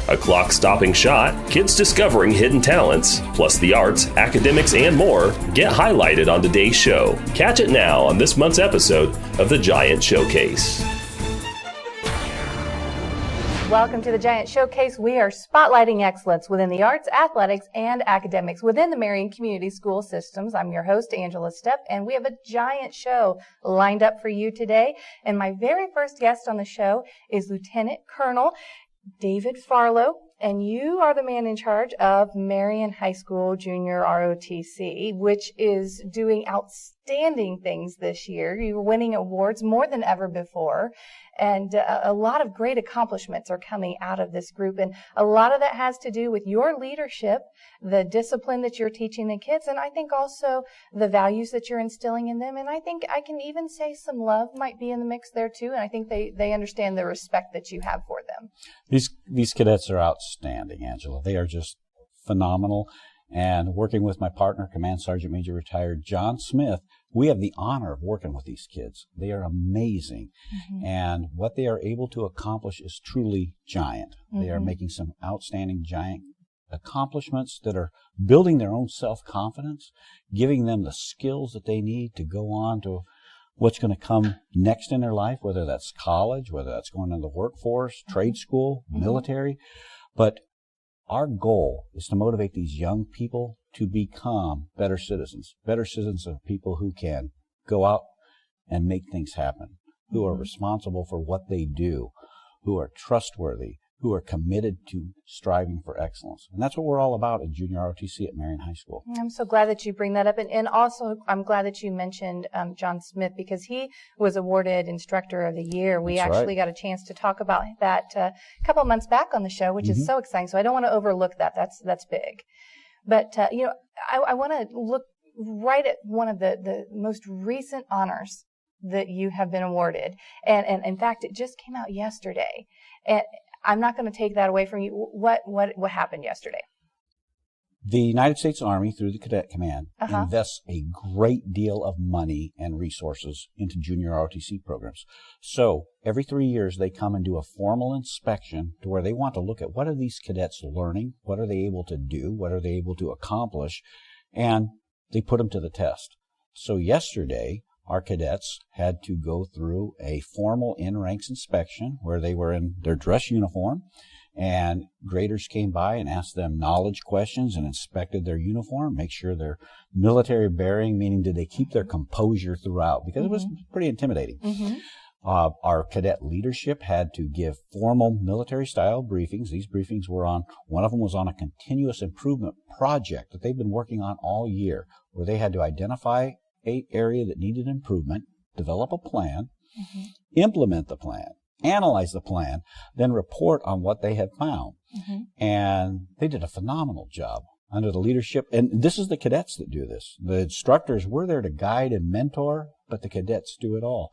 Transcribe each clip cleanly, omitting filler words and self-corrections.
A clock-stopping shot, kids discovering hidden talents, plus the arts, academics, and more get highlighted on today's show. Catch it now on this month's episode of the Giant Showcase. Welcome to the Giant Showcase. We are spotlighting excellence within the arts, athletics, and academics within the Marion Community School systems. I'm your host, Angela Stepp, and we have a giant show lined up for you today. And my very first guest on the show is Lieutenant Colonel David Farlow, and you are the man in charge of Marion High School Junior ROTC, which is doing outstanding things this year. You're winning awards more than ever before, and a lot of great accomplishments are coming out of this group, and a lot of that has to do with your leadership, the discipline that you're teaching the kids, and I think also the values that you're instilling in them, and I think I can even say some love might be in the mix there too, and I think they understand the respect that you have for them. These cadets are outstanding, Angela. They are just phenomenal. And working with my partner, Command Sergeant Major Retired John Smith, we have the honor of working with these kids. They are amazing. Mm-hmm. And what they are able to accomplish is truly giant. Mm-hmm. They are making some outstanding giant accomplishments that are building their own self-confidence, giving them the skills that they need to go on to what's going to come next in their life, whether that's college, whether that's going into the workforce, trade school, military. But our goal is to motivate these young people to become better citizens of people who can go out and make things happen, who are responsible for what they do, who are trustworthy, who are committed to striving for excellence. And that's what we're all about at Junior ROTC at Marion High School. I'm so glad that you bring that up. And also, I'm glad that you mentioned John Smith, because he was awarded Instructor of the Year. We actually got a chance to talk about that a couple of months back on the show, which is so exciting. So I don't want to overlook that. That's big. But, I want to look right at one of the most recent honors that you have been awarded. And in fact, it just came out yesterday. And I'm not going to take that away from you. What happened yesterday? The United States Army, through the Cadet Command, invests a great deal of money and resources into junior ROTC programs. So every 3 years, they come and do a formal inspection to where they want to look at what are these cadets learning, what are they able to do, what are they able to accomplish, and they put them to the test. So yesterday, our cadets had to go through a formal in-ranks inspection where they were in their dress uniform, and graders came by and asked them knowledge questions and inspected their uniform, make sure their military bearing, meaning did they keep their composure throughout, because it was pretty intimidating. Our cadet leadership had to give formal military-style briefings. These briefings were one of them was on a continuous improvement project that they've been working on all year, where they had to identify an area that needed improvement, develop a plan, implement the plan, analyze the plan, then report on what they had found. And they did a phenomenal job under the leadership. And this is the cadets that do this. The instructors, we're there to guide and mentor, but the cadets do it all.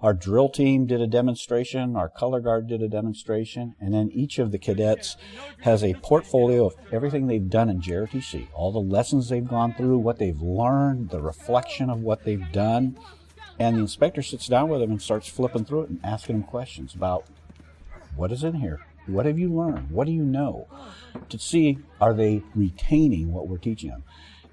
Our drill team did a demonstration, our color guard did a demonstration, and then each of the cadets has a portfolio of everything they've done in JROTC, all the lessons they've gone through, what they've learned, the reflection of what they've done. And the inspector sits down with them and starts flipping through it and asking them questions about what is in here, what have you learned, what do you know, to see are they retaining what we're teaching them.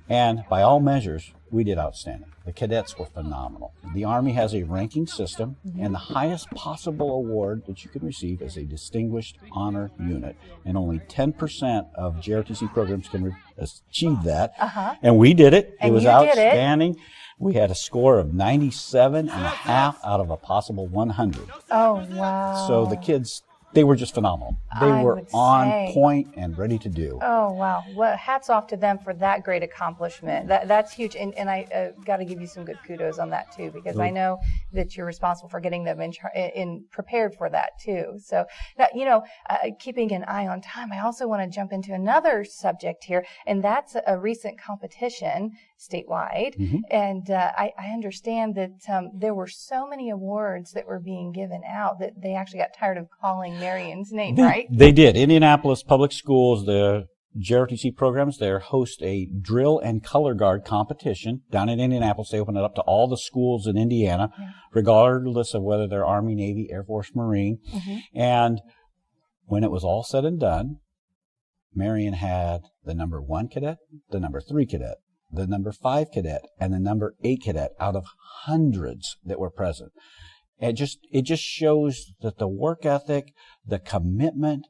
And by all measures, we did outstanding. The cadets were phenomenal. The Army has a ranking system, and the highest possible award that you can receive is a Distinguished Honor Unit. And only 10% of JROTC programs can achieve that. And we did it. It was outstanding. We had a score of 97.5 out of a possible 100. Oh, wow. So the kids, they were just phenomenal. They were on point and ready to do. Oh, wow. Well, hats off to them for that great accomplishment. That's huge. And I got to give you some good kudos on that, too, because I know that you're responsible for getting them in prepared for that, too. So, now, keeping an eye on time, I also want to jump into another subject here, and that's a recent competition statewide. And I understand that there were so many awards that were being given out that they actually got tired of calling Marion's name, right? They did. Indianapolis Public Schools, the JROTC programs there host a drill and color guard competition down in Indianapolis. They open it up to all the schools in Indiana, regardless of whether they're Army, Navy, Air Force, Marine. And when it was all said and done, Marion had the number 1 cadet, the number 3 cadet, the number 5 cadet, and the number 8 cadet out of hundreds that were present. It just shows that the work ethic, the commitment,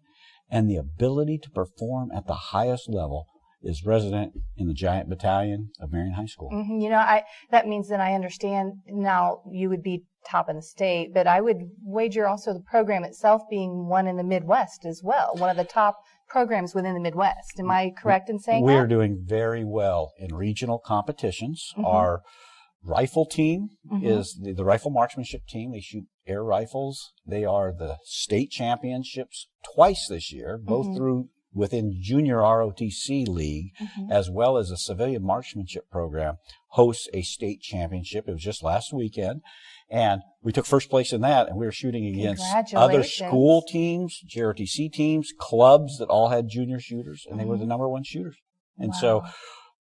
and the ability to perform at the highest level is resident in the Giant Battalion of Marion High School. Mm-hmm. You know, that means that I understand now you would be top in the state, but I would wager also the program itself being one in the Midwest as well, one of the top programs within the Midwest. Am I correct in saying that? We're doing very well in regional competitions. Mm-hmm. Our rifle team is the rifle marksmanship team. They shoot air rifles. They are the state championships twice this year, both through within Junior ROTC League, as well as a civilian marksmanship program hosts a state championship. It was just last weekend. And we took first place in that, and we were shooting against other school teams, JROTC teams, clubs that all had junior shooters, and they were the number 1 shooters. And so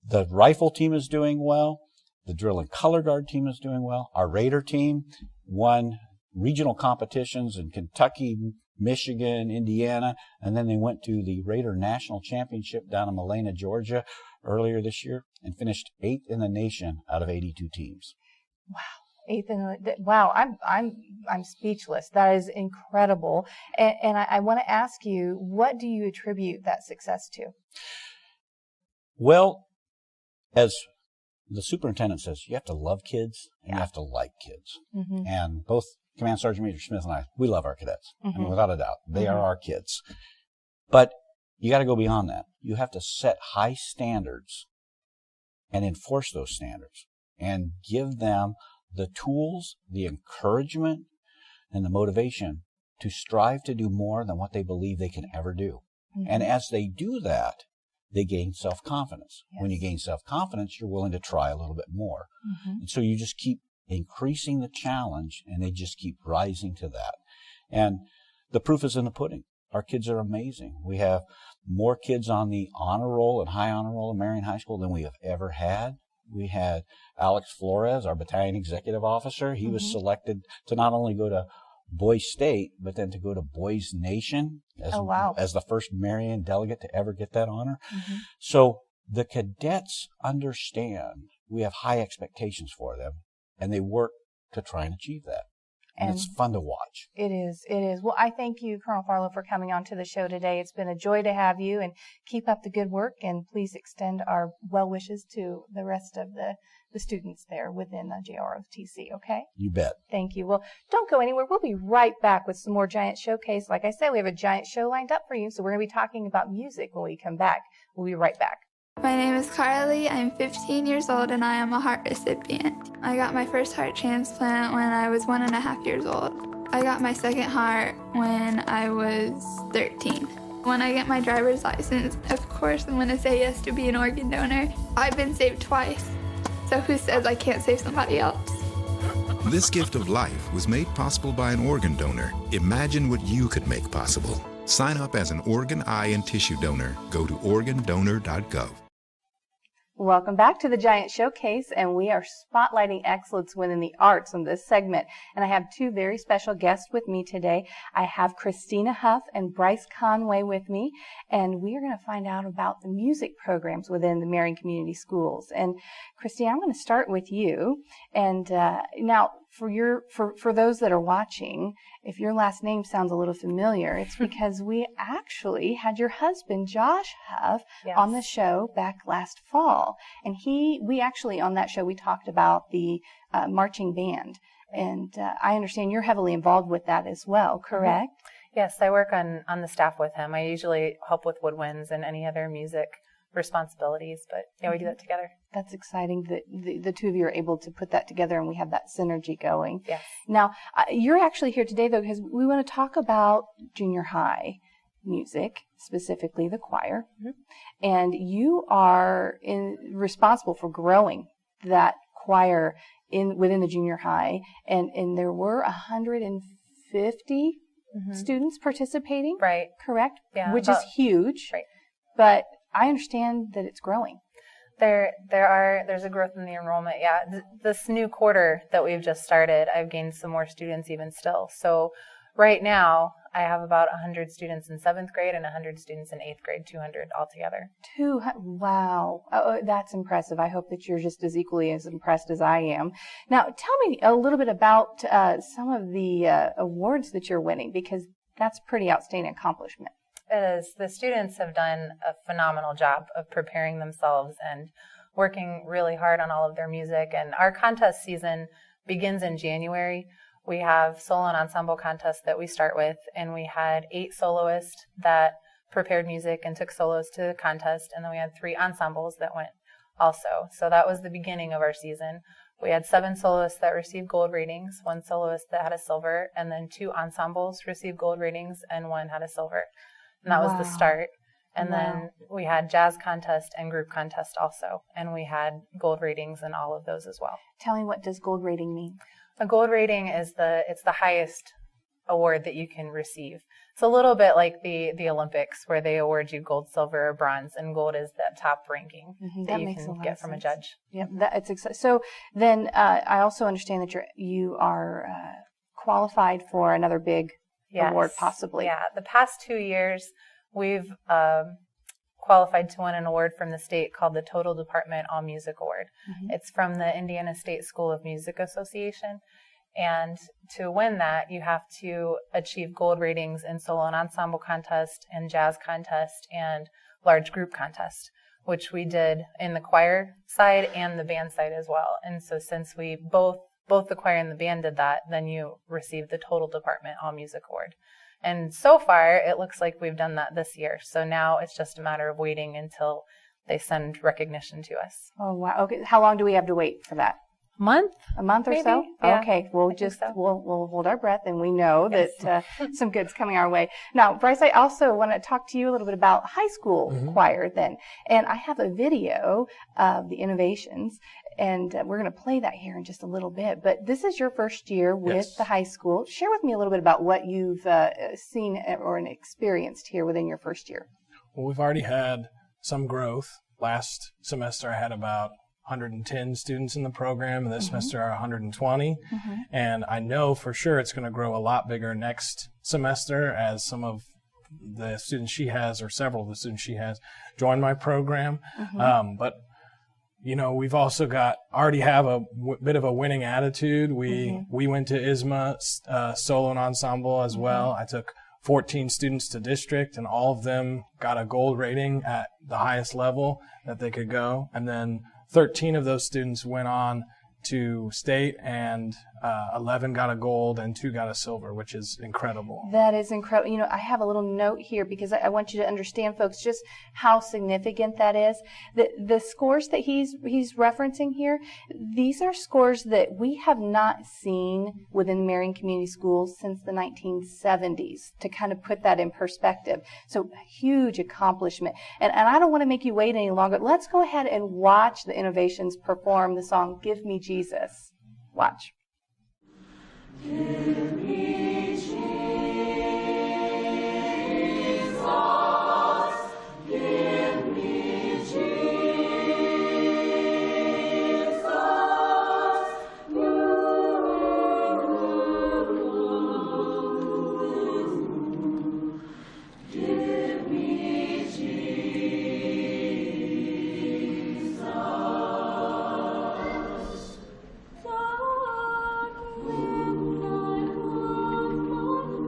the rifle team is doing well. The drill and color guard team is doing well. Our Raider team won regional competitions in Kentucky, Michigan, Indiana, and then they went to the Raider National Championship down in Malena, Georgia earlier this year and finished 8th in the nation out of 82 teams. Wow. 8th in the, wow, I'm speechless. That is incredible. And I want to ask you, what do you attribute that success to? Well, as the superintendent says, you have to love kids and you have to like kids. And both Command Sergeant Major Smith and I, we love our cadets. I mean, without a doubt, they are our kids. But you got to go beyond that. You have to set high standards and enforce those standards and give them the tools, the encouragement, and the motivation to strive to do more than what they believe they can ever do. And as they do that, they gain self-confidence. When you gain self-confidence, you're willing to try a little bit more. And so you just keep increasing the challenge, and they just keep rising to that. And the proof is in the pudding. Our kids are amazing. We have more kids on the honor roll and high honor roll in Marion High School than we have ever had. We had Alex Flores, our battalion executive officer. He was selected to not only go to Boys State, but then to go to Boys Nation as the first Marion delegate to ever get that honor. So the cadets understand we have high expectations for them, and they work to try and achieve that. And it's fun to watch. It is. It is. Well, I thank you, Colonel Farlow, for coming on to the show today. It's been a joy to have you, and keep up the good work, and please extend our well wishes to the rest of the students there within the JROTC, okay? You bet. Thank you. Well, don't go anywhere. We'll be right back with some more Giant Showcase. Like I said, we have a Giant show lined up for you, so we're going to be talking about music when we come back. We'll be right back. My name is Carly. I'm 15 years old and I am a heart recipient. I got my first heart transplant when I was 1.5 years old. I got my second heart when I was 13. When I get my driver's license, of course I'm going to say yes to be an organ donor. I've been saved twice, so who says I can't save somebody else? This gift of life was made possible by an organ donor. Imagine what you could make possible. Sign up as an organ, eye, and tissue donor. Go to organdonor.gov. Welcome back to the Giant Showcase, and we are spotlighting excellence within the arts in this segment. And I have 2 very special guests with me today. I have Christina Huff and Bryce Conway with me, and we are going to find out about the music programs within the Marion Community Schools. And Christina, I'm going to start with you. And now, for those that are watching, if your last name sounds a little familiar, it's because we actually had your husband, Josh Huff, on the show back last fall. And we actually, on that show, we talked about the marching band. And I understand you're heavily involved with that as well, correct? Yes, I work on the staff with him. I usually help with woodwinds and any other music responsibilities, but yeah, we do that together. That's exciting that the 2 of you are able to put that together and we have that synergy going. Yes. Now, you're actually here today, though, because we want to talk about junior high music, specifically the choir. And you are responsible for growing that choir within the junior high. And there were 150 students participating. Right. Correct? Yeah. Which is huge. Right. But I understand that it's growing. There's a growth in the enrollment. Yeah. This new quarter that we've just started, I've gained some more students even still. So right now I have about 100 students in 7th grade and 100 students in 8th grade, 200 altogether. Wow. Oh, that's impressive. I hope that you're just as equally as impressed as I am. Now, tell me a little bit about some of the awards that you're winning, because that's pretty outstanding accomplishment. It is. The students have done a phenomenal job of preparing themselves and working really hard on all of their music. And our contest season begins in January. We have solo and ensemble contests that we start with, and we had 8 soloists that prepared music and took solos to the contest, and then we had 3 ensembles that went also. So that was the beginning of our season. We had 7 soloists that received gold ratings, 1 soloist that had a silver, and then 2 ensembles received gold ratings and 1 had a silver. And that was the start. And then we had jazz contest and group contest also, and we had gold ratings in all of those as well. Tell me, what does gold rating mean? A gold rating is the highest award that you can receive. It's a little bit like the Olympics, where they award you gold, silver, or bronze, and gold is that top ranking that you can get from a judge. Yep, so then I also understand that you are qualified for another big award, possibly. Yeah, the past 2 years we've qualified to win an award from the state called the Total Department All Music Award. It's from the Indiana State School of Music Association. And to win that, you have to achieve gold ratings in solo and ensemble contest, and jazz contest, and large group contest, which we did in the choir side and the band side as well. And so since we both the choir and the band did that, then you receive the Total Department All Music Award. And so far, it looks like we've done that this year. So now it's just a matter of waiting until they send recognition to us. Oh, wow. Okay. How long do we have to wait for that? A month or maybe? so? Yeah, okay. We'll hold our breath, and we know that some good's coming our way. Now, Bryce, I also want to talk to you a little bit about high school choir then. And I have a video of the innovations, and we're going to play that here in just a little bit. But this is your first year with the high school. Share with me a little bit about what you've seen or experienced here within your first year. Well, we've already had some growth. Last semester, I had about 110 students in the program, and this semester are 120. And I know for sure it's going to grow a lot bigger next semester as some of the students she has, or several of the students she has, join my program. But you know, we've also already have a bit of a winning attitude. We went to ISMA solo and ensemble as well. I took 14 students to district, and all of them got a gold rating at the highest level that they could go. And then 13 of those students went on to state, and 11 got a gold and 2 got a silver, which is incredible. That is incredible. You know, I have a little note here because I want you to understand, folks, just how significant that is. The scores that he's referencing here, these are scores that we have not seen within Marion Community Schools since the 1970s, to kind of put that in perspective. So, huge accomplishment. And I don't want to make you wait any longer. Let's go ahead and watch the innovations perform the song, Give Me Jesus. Watch. Give me Jesus, give me Jesus, give me Jesus. God, when I love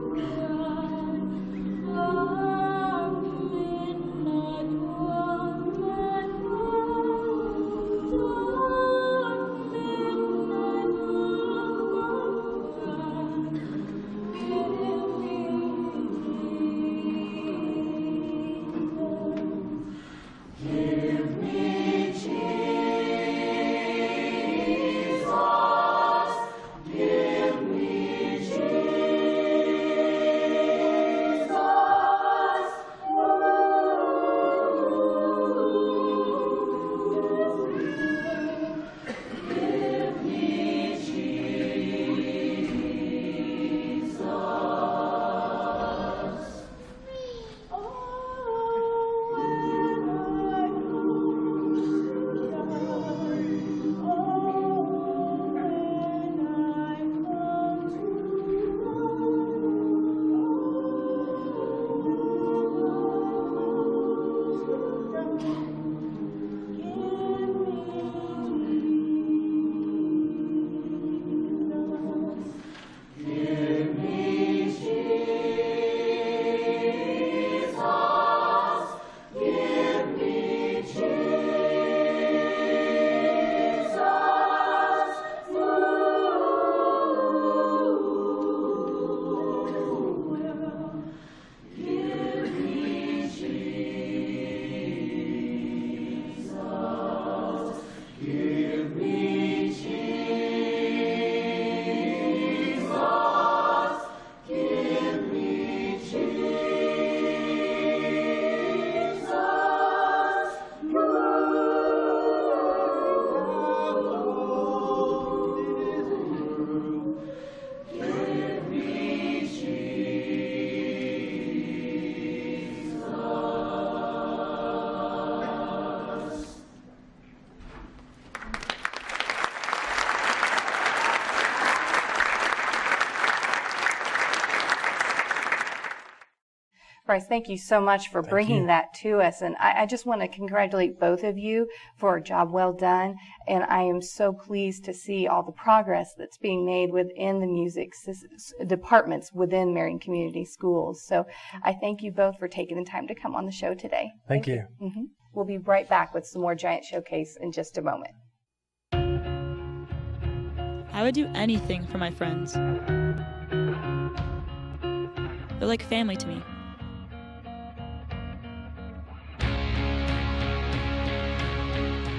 Bryce, thank you so much for bringing that to us. And I just want to congratulate both of you for a job well done. And I am so pleased to see all the progress that's being made within the music departments within Marion Community Schools. So I thank you both for taking the time to come on the show today. Thank you. Mm-hmm. We'll be right back with some more Giant Showcase in just a moment. I would do anything for my friends. They're like family to me.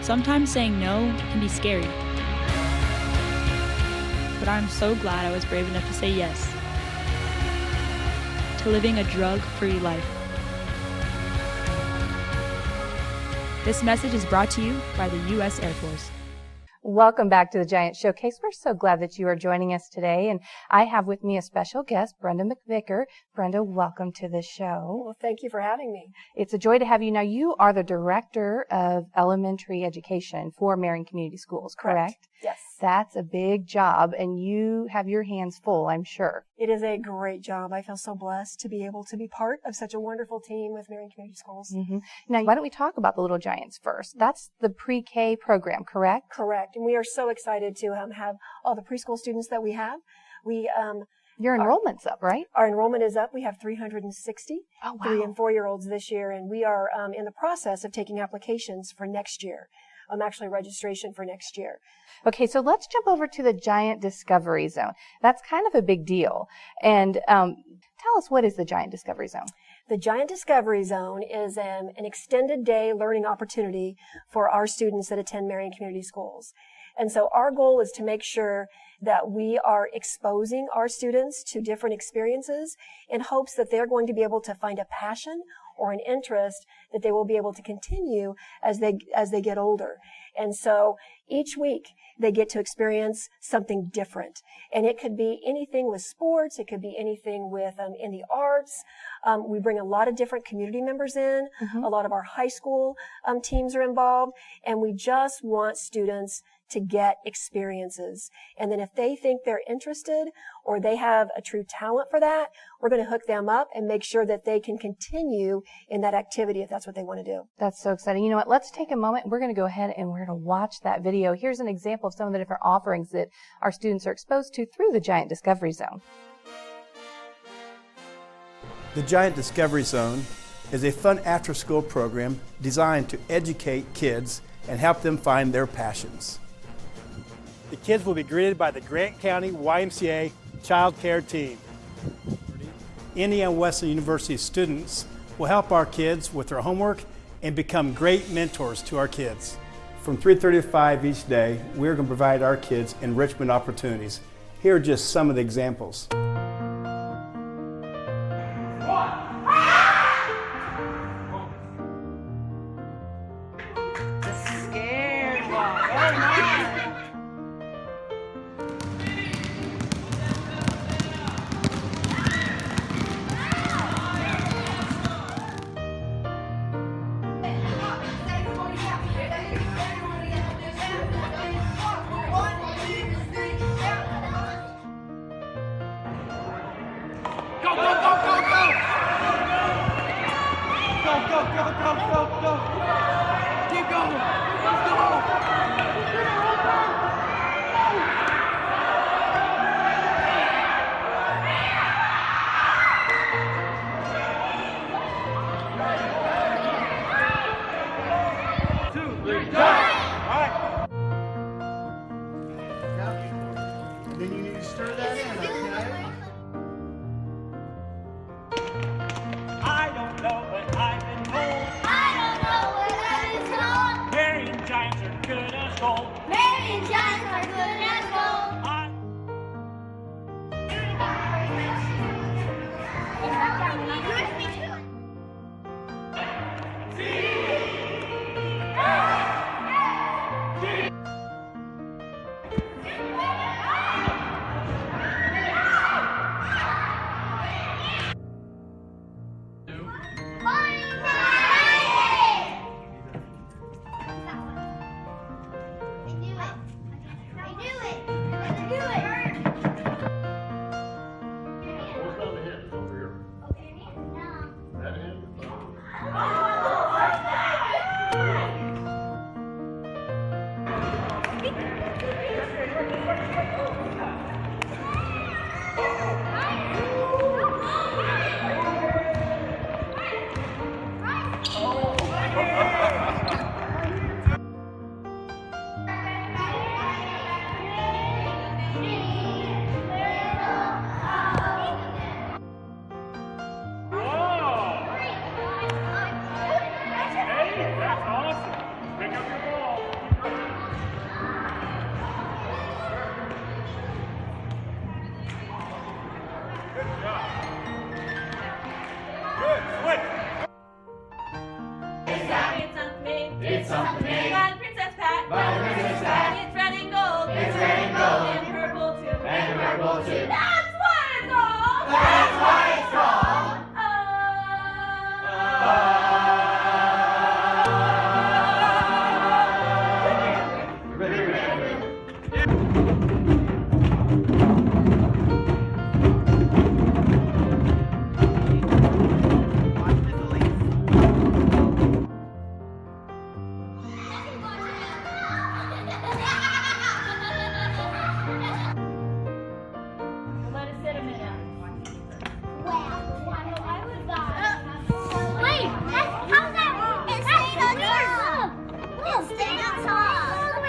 Sometimes saying no can be scary, but I'm so glad I was brave enough to say yes to living a drug-free life. This message is brought to you by the U.S. Air Force. Welcome back to the Giant Showcase. We're so glad that you are joining us today. And I have with me a special guest, Brenda McVicker. Brenda, welcome to the show. Well, thank you for having me. It's a joy to have you. Now, you are the Director of Elementary Education for Marion Community Schools, correct? Yes. That's a big job, and you have your hands full, I'm sure. It is a great job. I feel so blessed to be able to be part of such a wonderful team with Marion Community Schools. Mm-hmm. Now, why don't we talk about the Little Giants first? That's the pre-K program, correct? Correct. And we are so excited to have all the preschool students that we have. Your enrollment's up, right? Our enrollment is up. We have 360 wow. 3- and 4-year-olds this year, and we are in the process of taking applications for next year. Actually registration for next year. Okay, so let's jump over to the Giant Discovery Zone. That's kind of a big deal. And tell us, what is the Giant Discovery Zone? The Giant Discovery Zone is an extended day learning opportunity for our students that attend Marion Community Schools. And so our goal is to make sure that we are exposing our students to different experiences in hopes that they're going to be able to find a passion or an interest that they will be able to continue as they get older. And so each week they get to experience something different. And it could be anything with sports. It could be anything with in the arts. We bring a lot of different community members in. Mm-hmm. A lot of our high school teams are involved. And we just want students to get experiences. And then if they think they're interested or they have a true talent for that, we're going to hook them up and make sure that they can continue in that activity if that's what they want to do. That's so exciting. You know what? Let's take a moment. We're going to go ahead and we're going to watch that video. Here's an example of some of the different offerings that our students are exposed to through the Giant Discovery Zone. The Giant Discovery Zone is a fun after-school program designed to educate kids and help them find their passions. The kids will be greeted by the Grant County YMCA Child Care Team. Indiana Wesleyan University students will help our kids with their homework and become great mentors to our kids. From 3:30 to 5 each day, we're going to provide our kids enrichment opportunities. Here are just some of the examples. something big. By the Princess Pat. By the Princess Pat. It's red and gold. It's red and gold. And purple too. And purple too. That's why it's called. That's why it's called.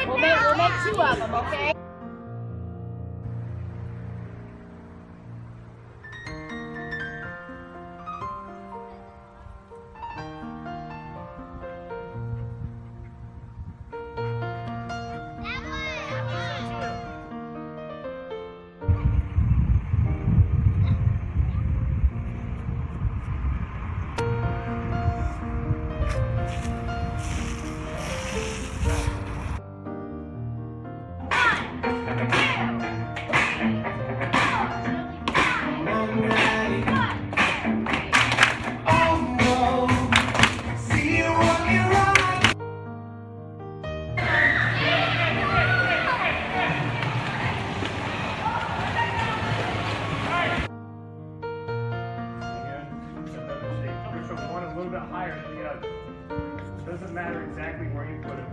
We'll make two of them, okay? Doesn't matter exactly where you put them,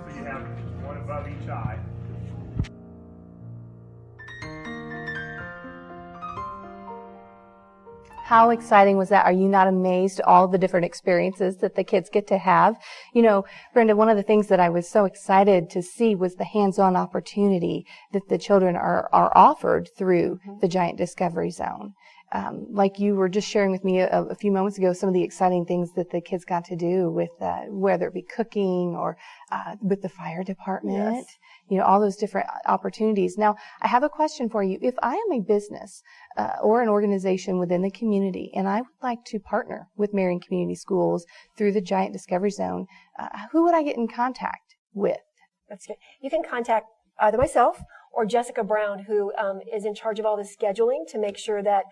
so you have one above each eye. How exciting was that? Are you not amazed at all the different experiences that the kids get to have? You know, Brenda, one of the things that I was so excited to see was the hands-on opportunity that the children are offered through the Giant Discovery Zone. Like you were just sharing with me a few moments ago, some of the exciting things that the kids got to do with, whether it be cooking or with the fire department, yes. You know, all those different opportunities. Now, I have a question for you. If I am a business or an organization within the community and I would like to partner with Marion Community Schools through the Giant Discovery Zone, who would I get in contact with? That's good. You can contact either myself or Jessica Brown, who is in charge of all the scheduling to make sure that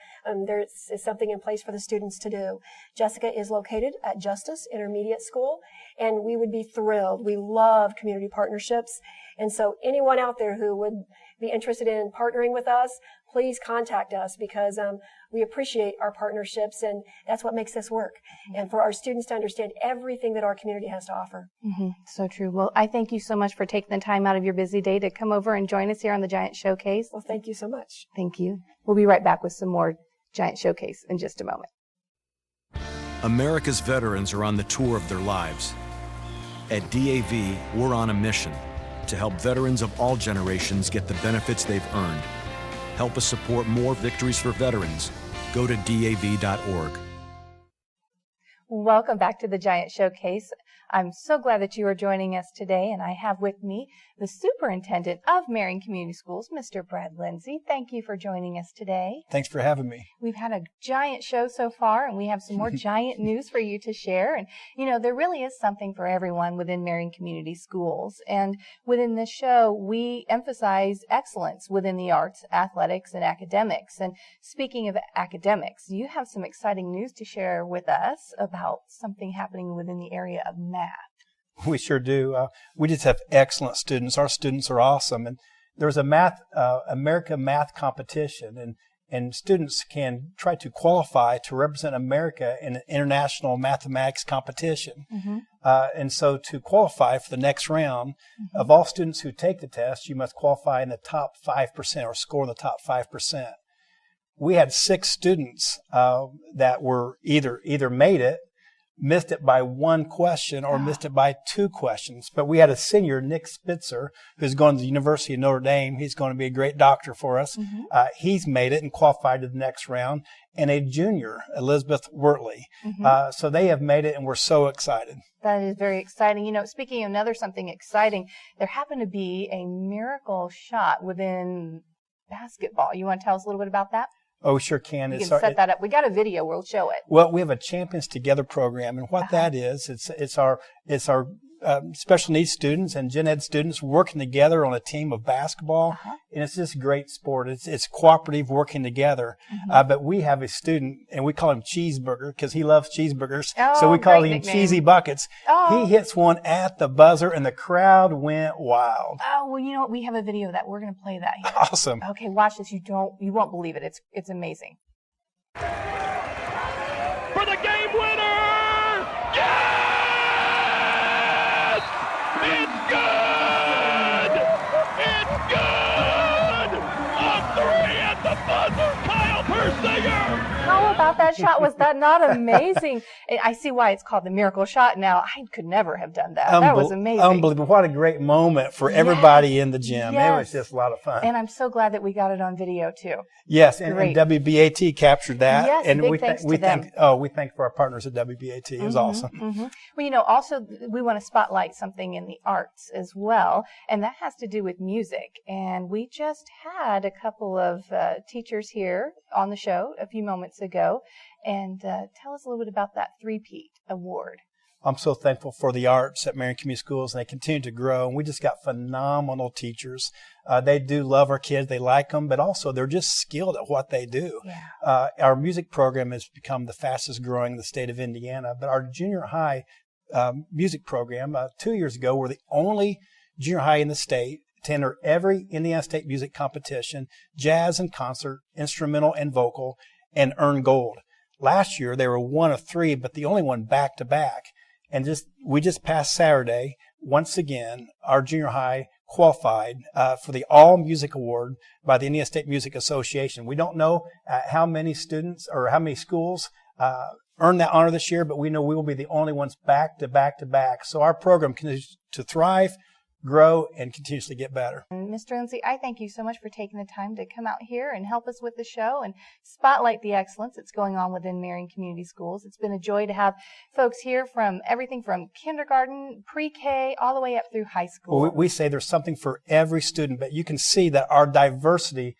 there is something in place for the students to do. Jessica is located at Justice Intermediate School, and we would be thrilled. We love community partnerships, and so anyone out there who would be interested in partnering with us, please contact us because we appreciate our partnerships, and that's what makes this work. And for our students to understand everything that our community has to offer. Mm-hmm. So true. Well, I thank you so much for taking the time out of your busy day to come over and join us here on the Giant Showcase. Well, thank you so much. Thank you. We'll be right back with some more Giant Showcase in just a moment. America's veterans are on the tour of their lives. At DAV, we're on a mission to help veterans of all generations get the benefits they've earned. Help us support more victories for veterans. Go to DAV.org. Welcome back to the Giant Showcase. I'm so glad that you are joining us today, and I have with me the Superintendent of Marion Community Schools, Mr. Brad Lindsay. Thank you for joining us today. Thanks for having me. We've had a giant show so far, and we have some more giant news for you to share. And, you know, there really is something for everyone within Marion Community Schools. And within this show, we emphasize excellence within the arts, athletics, and academics. And speaking of academics, you have some exciting news to share with us about something happening within the area of math. We sure do. We just have excellent students. Our students are awesome. And there's a America math competition, and students can try to qualify to represent America in an international mathematics competition. Mm-hmm. And so to qualify for the next round, of all students who take the test, you must qualify in the top 5% or score in the top 5%. We had 6 students that were either made it, missed it by 1 question, or missed it by 2 questions. But we had a senior, Nick Spitzer, who's going to the University of Notre Dame. He's going to be a great doctor for us. Mm-hmm. He's made it and qualified to the next round. And a junior, Elizabeth Wertley. Mm-hmm. So they have made it, and we're so excited. That is very exciting. You know, speaking of something exciting, there happened to be a miracle shot within basketball. You want to tell us a little bit about that? Oh, we sure can. You can set that up. We got a video. We'll show it. Well, we have a Champions Together program, and what that is, it's our special needs students and gen ed students working together on a team of basketball. And it's just great sport. It's cooperative working together. But we have a student, and we call him Cheeseburger because he loves cheeseburgers. So we call him nickname. Cheesy Buckets. He hits one at the buzzer, and the crowd went wild. Oh, well, you know what? We have a video of that. We're going to play that here. Awesome. Okay, watch this. You won't believe it. It's amazing. For the game winner! Yes! It's good! It's good! A 3 at the buzzer, Kyle Persinger! How about that shot? Was that not amazing? I see why it's called the miracle shot now. I could never have done that. That was amazing. Unbelievable. What a great moment for everybody in the gym. It was just a lot of fun. And I'm so glad that we got it on video too. Yes, and WBAT captured that. Yes, and big we thanks to we them. thank we thank for our partners at WBAT. It was awesome. Well, you know, also we want to spotlight something in the arts as well, and that has to do with music. And we just had a couple of teachers here on the show a few moments ago, and tell us a little bit about that three-peat award. I'm so thankful for the arts at Marion Community Schools, and they continue to grow. And we just got phenomenal teachers. They do love our kids. They like them, but also they're just skilled at what they do. Our music program has become the fastest growing in the state of Indiana, but our junior high music program, 2 years ago, we're the only junior high in the state to enter every Indiana State music competition, jazz and concert, instrumental and vocal, and earn gold. Last year, they were one of three, but the only one back-to-back. And we just passed Saturday, once again, our junior high qualified for the All Music Award by the Indiana State Music Association. We don't know how many students or how many schools earned that honor this year, but we know we will be the only ones back-to-back-to-back. So our program continues to thrive, grow, and continuously get better. Mr. Lindsay, I thank you so much for taking the time to come out here and help us with the show and spotlight the excellence that's going on within Marion Community Schools. It's been a joy to have folks here from everything from kindergarten, pre-K, all the way up through high school. Well, we say there's something for every student, but you can see that our diversity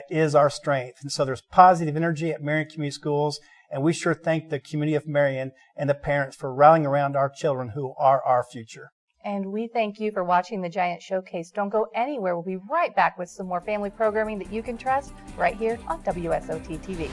is our strength. And so there's positive energy at Marion Community Schools, and we sure thank the community of Marion and the parents for rallying around our children who are our future. And we thank you for watching the Giant Showcase. Don't go anywhere. We'll be right back with some more family programming that you can trust right here on WSOT TV.